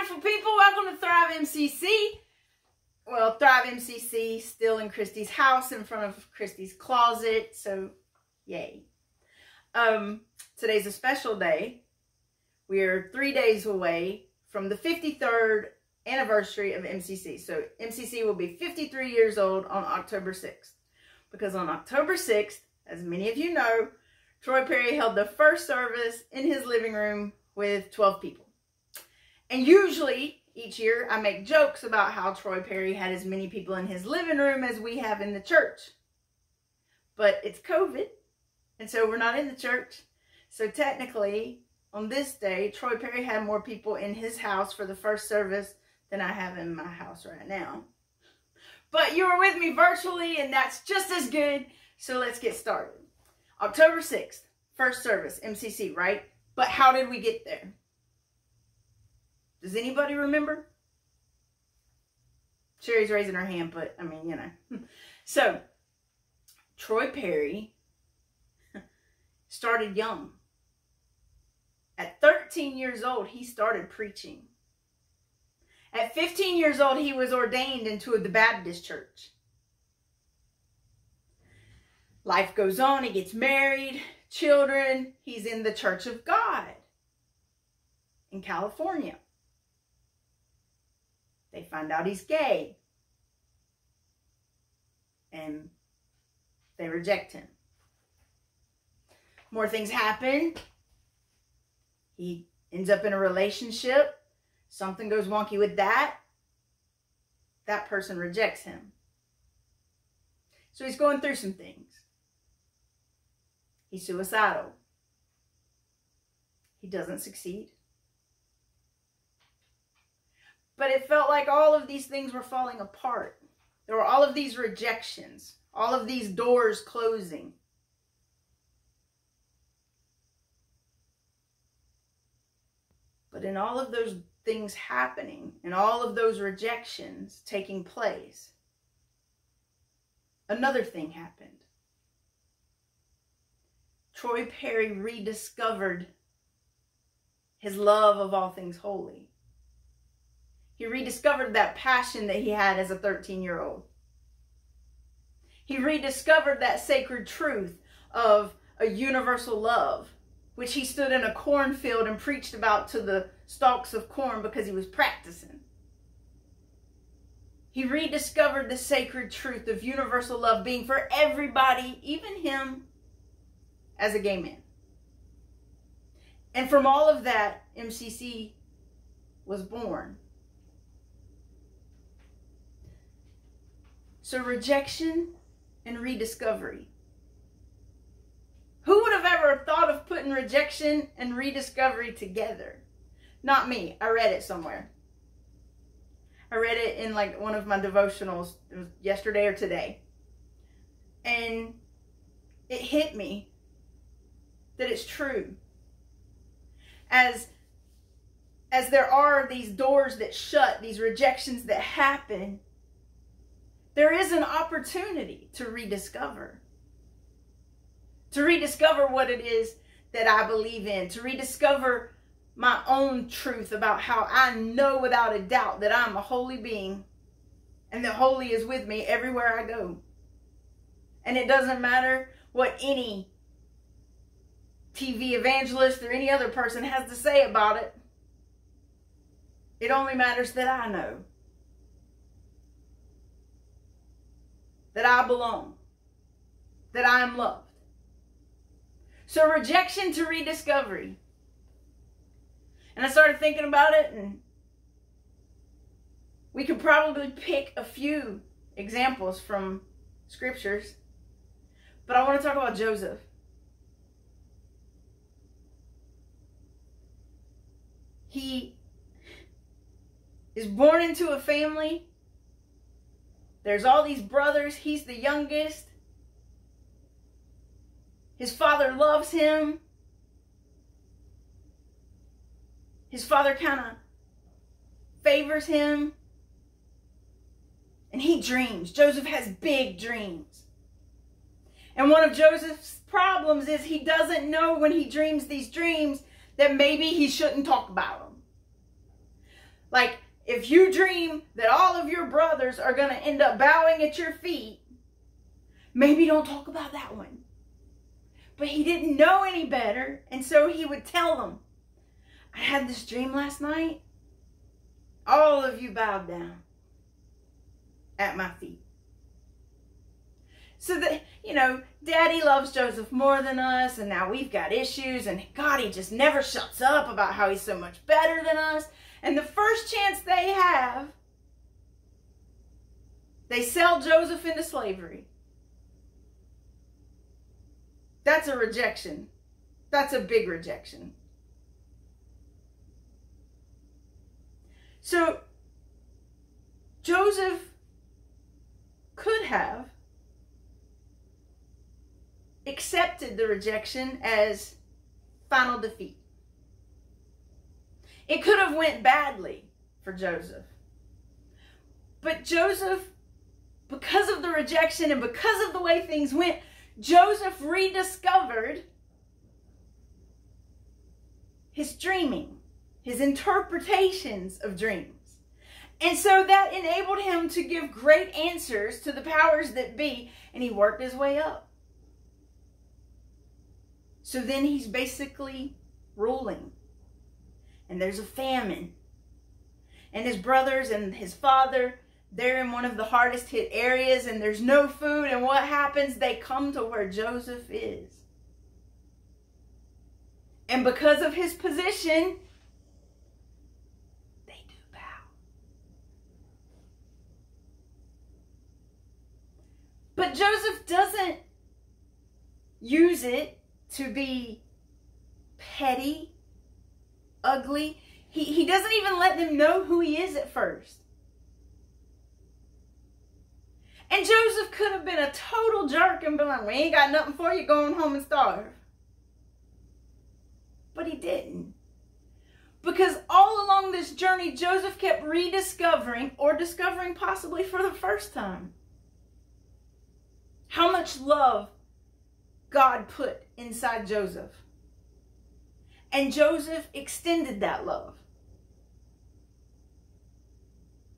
beautiful people. Welcome to Thrive MCC. Well, Thrive MCC still in Christy's house in front of Christy's closet. So, yay. Today's a special day. We are 3 days away from the 53rd anniversary of MCC. So, MCC will be 53 years old on October 6th. Because on October 6th, as many of you know, Troy Perry held the first service in his living room with 12 people. And usually, each year, I make jokes about how Troy Perry had as many people in his living room as we have in the church. But it's COVID, and so we're not in the church. So technically, on this day, Troy Perry had more people in his house for the first service than I have in my house right now. But you were with me virtually, and that's just as good. So let's get started. October 6th, first service, MCC, right? But how did we get there? Does anybody remember? Sherry's raising her hand, but I mean, you know. So, Troy Perry started young. At 13 years old, he started preaching. At 15 years old, he was ordained into the Baptist church. Life goes on. He gets married, children. He's in the Church of God in California. They find out he's gay. And they reject him. More things happen. He ends up in a relationship. Something goes wonky with that. That person rejects him. So he's going through some things. He's suicidal. He doesn't succeed. But it felt like all of these things were falling apart. There were all of these rejections. All of these doors closing. But in all of those things happening, and all of those rejections taking place, another thing happened. Troy Perry rediscovered his love of all things holy. He rediscovered that passion that he had as a 13-year-old. He rediscovered that sacred truth of a universal love, which he stood in a cornfield and preached about to the stalks of corn because he was practicing. He rediscovered the sacred truth of universal love being for everybody, even him, as a gay man. And from all of that, MCC was born. So rejection and rediscovery. Who would have ever thought of putting rejection and rediscovery together? Not me. I read it somewhere. I read it in like one of my devotionals. It was yesterday or today. And it hit me that it's true. As there are these doors that shut, these rejections that happen, there is an opportunity to rediscover. To rediscover what it is that I believe in. To rediscover my own truth about how I know without a doubt that I'm a holy being. And that holy is with me everywhere I go. And it doesn't matter what any TV evangelist or any other person has to say about it. It only matters that I know. That I belong. That I am loved. So rejection to rediscovery. And I started thinking about it, and we could probably pick a few examples from scriptures. But I want to talk about Joseph. He is born into a family. There's all these brothers. He's the youngest. His father loves him. His father kind of favors him. And he dreams. Joseph has big dreams. And one of Joseph's problems is he doesn't know when he dreams these dreams that maybe he shouldn't talk about them. Like, if you dream that all of your brothers are going to end up bowing at your feet, maybe don't talk about that one. But he didn't know any better, and so he would tell them, I had this dream last night. All of you bowed down at my feet. So that, you know, Daddy loves Joseph more than us, and now we've got issues, and God, he just never shuts up about how he's so much better than us. And the first chance they have, they sell Joseph into slavery. That's a rejection. That's a big rejection. So, Joseph could have accepted the rejection as final defeat. It could have went badly for Joseph. But Joseph, because of the rejection and because of the way things went, Joseph rediscovered his dreaming, his interpretations of dreams. And so that enabled him to give great answers to the powers that be, and he worked his way up. So then he's basically ruling. And there's a famine. And his brothers and his father, they're in one of the hardest hit areas, and there's no food. And what happens? They come to where Joseph is. And because of his position, they do bow. But Joseph doesn't use it to be petty, ugly. He doesn't even let them know who he is at first. And Joseph could have been a total jerk and been like, we ain't got nothing for you, going home and starve. But he didn't. Because all along this journey, Joseph kept rediscovering, or discovering possibly for the first time, how much love God put inside Joseph. And Joseph extended that love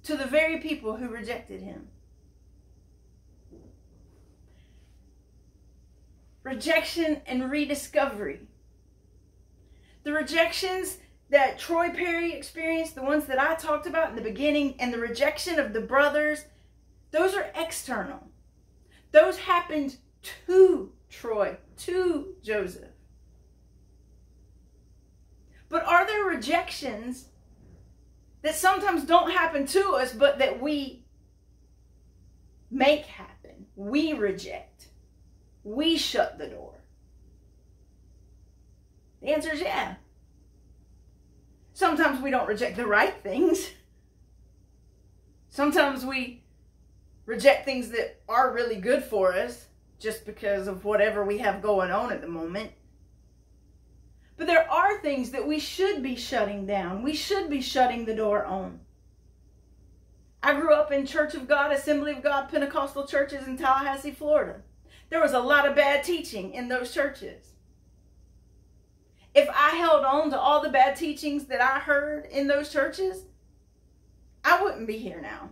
to the very people who rejected him. Rejection and rediscovery. The rejections that Troy Perry experienced, the ones that I talked about in the beginning, and the rejection of the brothers, those are external. Those happened to Troy, to Joseph. But are there rejections that sometimes don't happen to us, but that we make happen? We reject. We shut the door. The answer is yeah. Sometimes we don't reject the right things. Sometimes we reject things that are really good for us just because of whatever we have going on at the moment. But there are things that we should be shutting down. We should be shutting the door on. I grew up in Church of God, Assembly of God, Pentecostal churches in Tallahassee, Florida. There was a lot of bad teaching in those churches. If I held on to all the bad teachings that I heard in those churches, I wouldn't be here now.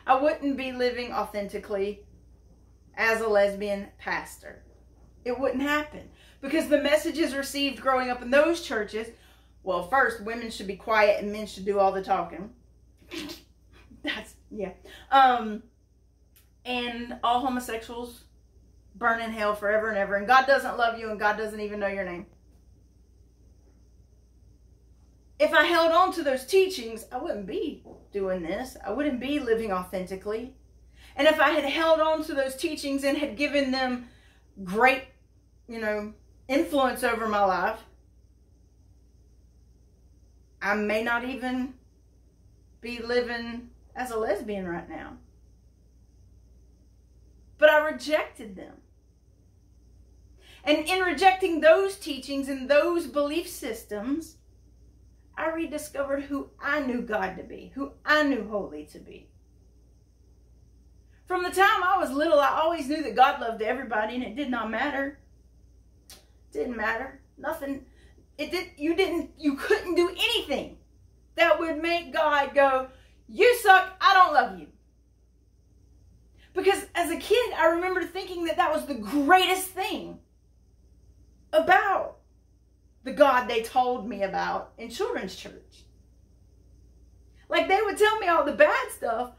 I wouldn't be living authentically as a lesbian pastor. It wouldn't happen. Because the messages received growing up in those churches, well, first, women should be quiet and men should do all the talking. Yeah. And all homosexuals burn in hell forever and ever. And God doesn't love you and God doesn't even know your name. If I held on to those teachings, I wouldn't be doing this. I wouldn't be living authentically. And if I had held on to those teachings and had given them great, influence over my life, I may not even be living as a lesbian right now. But I rejected them. And in rejecting those teachings and those belief systems, I rediscovered who I knew God to be, who I knew holy to be. From the time I was little, I always knew that God loved everybody and it did not matter. It didn't matter. Nothing. You couldn't do anything that would would make God go, you suck, I don't love you. Because as a kid, I remember thinking that that was the greatest thing about the God they told me about in children's church. Like, they would tell me all the bad stuff,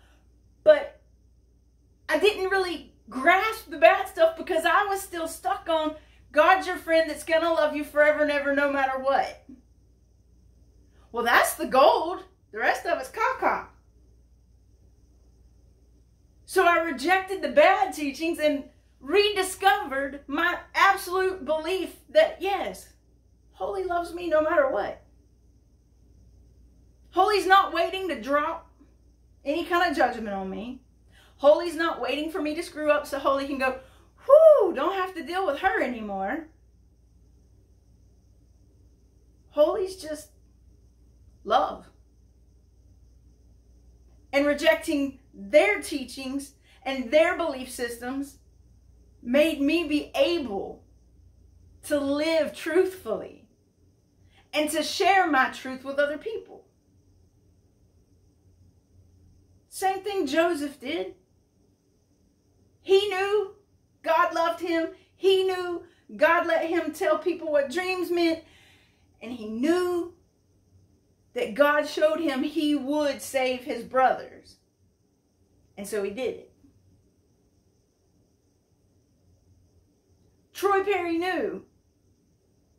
but I didn't really grasp the bad stuff because I was still stuck on God's your friend that's going to love you forever and ever no matter what. Well, that's the gold. The rest of it's caca. So I rejected the bad teachings and rediscovered my absolute belief that, yes, Holy loves me no matter what. Holy's not waiting to drop any kind of judgment on me. Holy's not waiting for me to screw up so Holy can go, whoo, don't have to deal with her anymore. Holy's just love. And rejecting their teachings and their belief systems made me be able to live truthfully and to share my truth with other people. Same thing Joseph did. He knew God loved him. He knew God let him tell people what dreams meant. And he knew that God showed him he would save his brothers. And so he did it. Troy Perry knew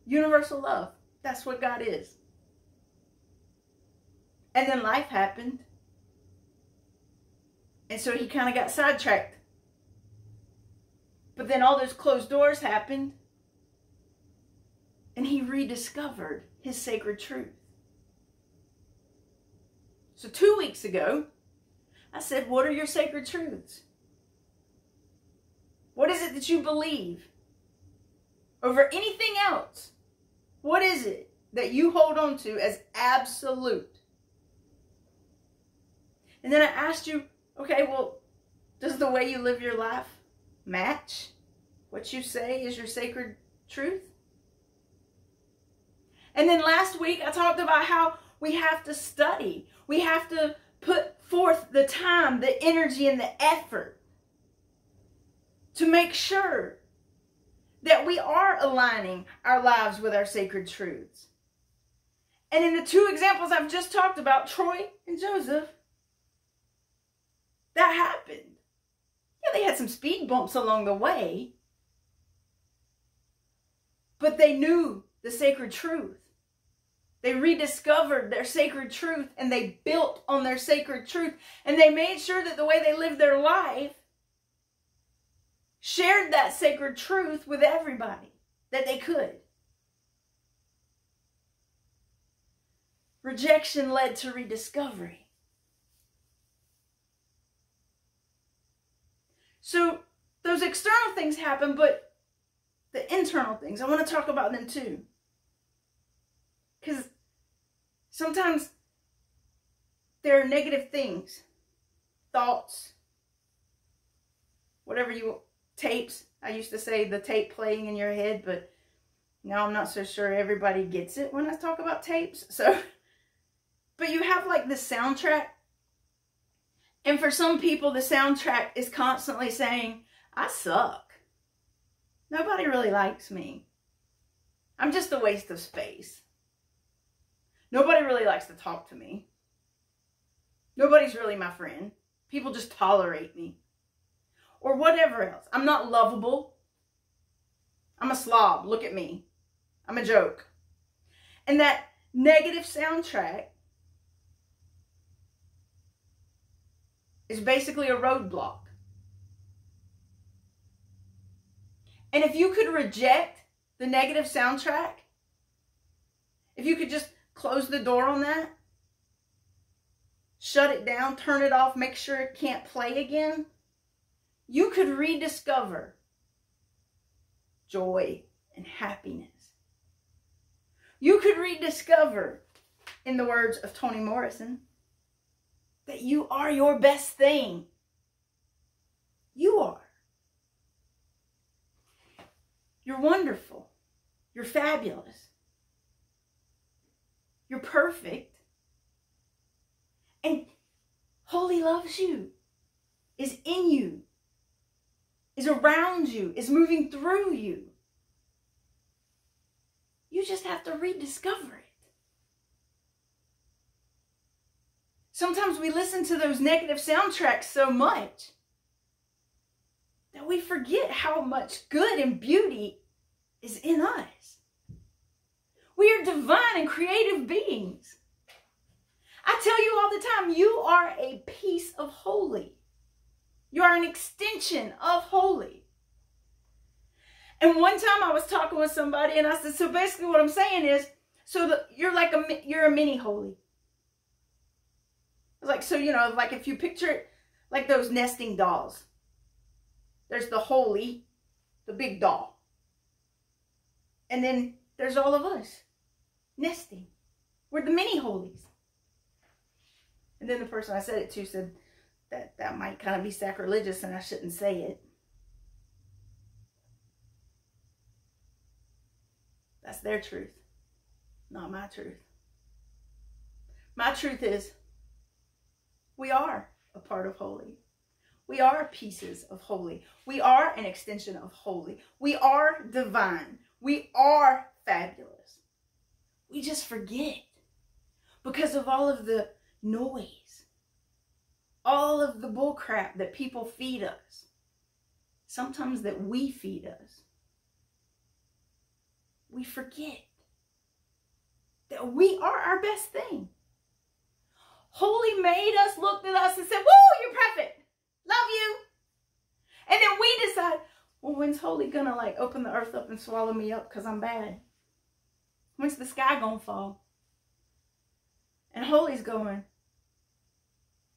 universal love. That's what God is. And then life happened. And so he kind of got sidetracked. But then all those closed doors happened. And he rediscovered his sacred truth. So 2 weeks ago, I said, what are your sacred truths? What is it that you believe over anything else? What is it that you hold on to as absolute? And then I asked you, okay, well, does the way you live your life match what you say is your sacred truth? And then last week I talked about how we have to study. We have to put forth the time, the energy, and the effort to make sure that we are aligning our lives with our sacred truths. And in the two examples I've just talked about, Troy and Joseph, that happened. Yeah, they had some speed bumps along the way, but they knew the sacred truth. They rediscovered their sacred truth and they built on their sacred truth, and they made sure that the way they lived their life shared that sacred truth with everybody that they could. Rejection led to rediscovery. So those external things happen, but the internal things, I want to talk about them too. Because sometimes there are negative things, thoughts, whatever you, tapes. I used to say the tape playing in your head, but now I'm not so sure everybody gets it when I talk about tapes. So, but you have like this soundtrack. And for some people, the soundtrack is constantly saying, I suck. Nobody really likes me. I'm just a waste of space. Nobody really likes to talk to me. Nobody's really my friend. People just tolerate me. Or whatever else. I'm not lovable. I'm a slob. Look at me. I'm a joke. And that negative soundtrack is basically a roadblock. And if you could reject the negative soundtrack, if you could just close the door on that, shut it down, turn it off, make sure it can't play again, you could rediscover joy and happiness. You could rediscover, in the words of Toni Morrison, that you are your best thing. You are. You're wonderful. You're fabulous. You're perfect. Holy loves you, is in you, is around you, is moving through you. You just have to rediscover it. Sometimes we listen to those negative soundtracks so much that we forget how much good and beauty is in us. We are divine and creative beings. I tell you all the time, you are a piece of holy. You are an extension of holy. And one time I was talking with somebody and I said, so basically what I'm saying is, you're a mini holy. It's like, so, like if you picture it like those nesting dolls. There's the holy, the big doll. And then there's all of us nesting. We're the mini holies. And then the person I said it to said that might kind of be sacrilegious and I shouldn't say it. That's their truth, not my truth. My truth is we are a part of holy. We are pieces of holy. We are an extension of holy. We are divine. We are fabulous. We just forget because of all of the noise, all of the bullcrap that people feed us, sometimes that we feed us. We forget that we are our best thing. Holy made us, looked at us and said, woo, you're perfect. Love you. And then we decide, well, when's Holy gonna open the earth up and swallow me up because I'm bad? When's the sky gonna fall? And Holy's going,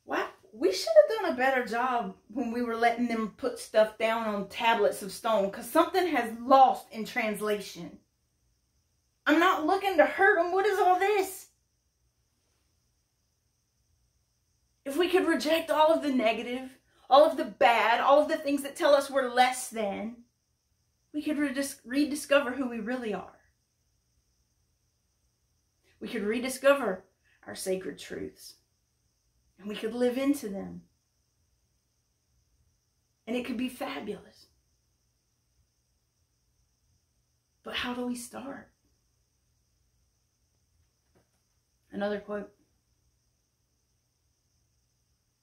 wow, we should have done a better job when we were letting them put stuff down on tablets of stone because something has lost in translation. I'm not looking to hurt them. What is all this? If we could reject all of the negative, all of the bad, all of the things that tell us we're less than, we could rediscover who we really are. We could rediscover our sacred truths. And we could live into them. And it could be fabulous. But how do we start? Another quote.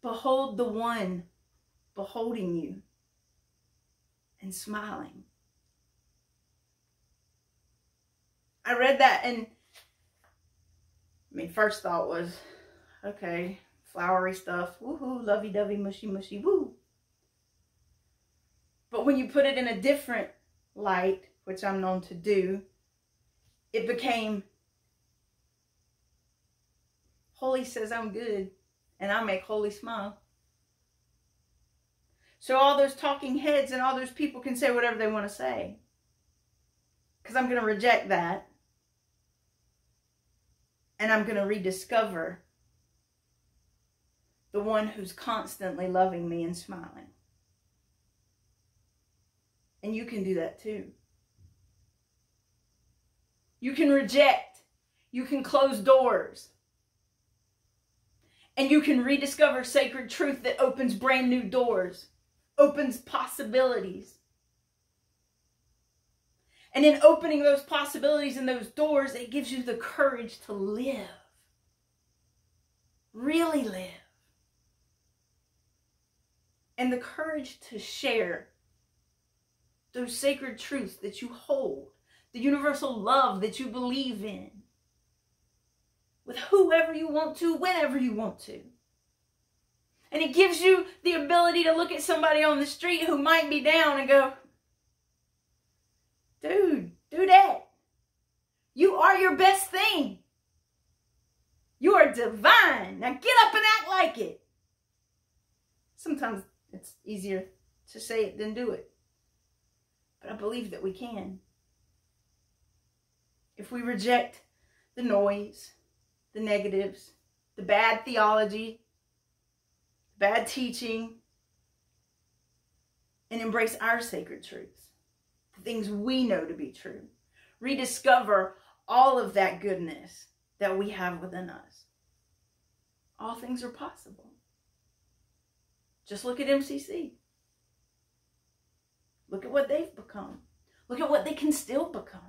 Behold the one beholding you and smiling. I read that and first thought was, okay, flowery stuff, woohoo, lovey-dovey, mushy-mushy, woo. But when you put it in a different light, which I'm known to do, it became, Holy says I'm good, and I make Holy smile. So all those talking heads and all those people can say whatever they want to say. Because I'm going to reject that. And I'm going to rediscover the one who's constantly loving me and smiling. And you can do that too. You can reject. You can close doors. And you can rediscover sacred truth that opens brand new doors. Opens possibilities. And in opening those possibilities and those doors, it gives you the courage to live. Really live. And the courage to share those sacred truths that you hold. The universal love that you believe in. With whoever you want to, whenever you want to. And it gives you the ability to look at somebody on the street who might be down and go, dude, do that. You are your best thing. You are divine. Now get up and act like it. Sometimes it's easier to say it than do it. But I believe that we can. If we reject the noise, the negatives, the bad theology, bad teaching, and embrace our sacred truths, the things we know to be true. Rediscover all of that goodness that we have within us. All things are possible. Just look at MCC. Look at what they've become. Look at what they can still become.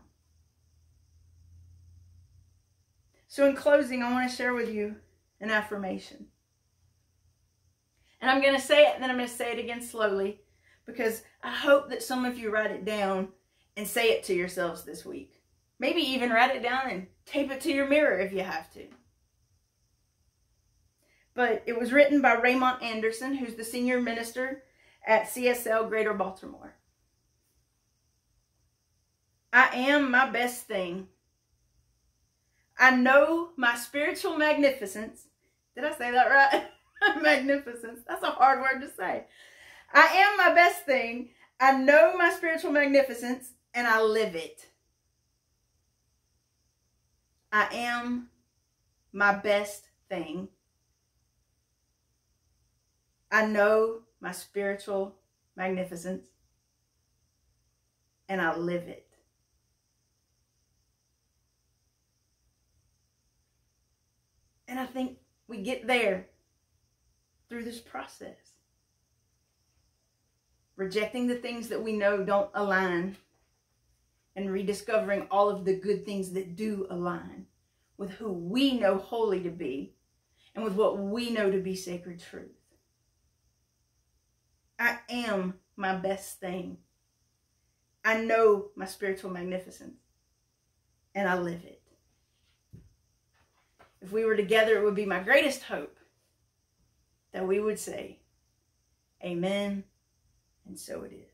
So in closing, I want to share with you an affirmation. And I'm going to say it, and then I'm going to say it again slowly, because I hope that some of you write it down and say it to yourselves this week. Maybe even write it down and tape it to your mirror if you have to. But it was written by Raymond Anderson, who's the senior minister at CSL Greater Baltimore. I am my best thing. I know my spiritual magnificence. Did I say that right? Magnificence. That's a hard word to say. I am my best thing. I know my spiritual magnificence, and I live it. I am my best thing. I know my spiritual magnificence, and I live it. And I think we get there through this process. Rejecting the things that we know don't align, and rediscovering all of the good things that do align with who we know holy to be and with what we know to be sacred truth. I am my best thing. I know my spiritual magnificence, and I live it. If we were together, it would be my greatest hope that we would say, amen, and so it is.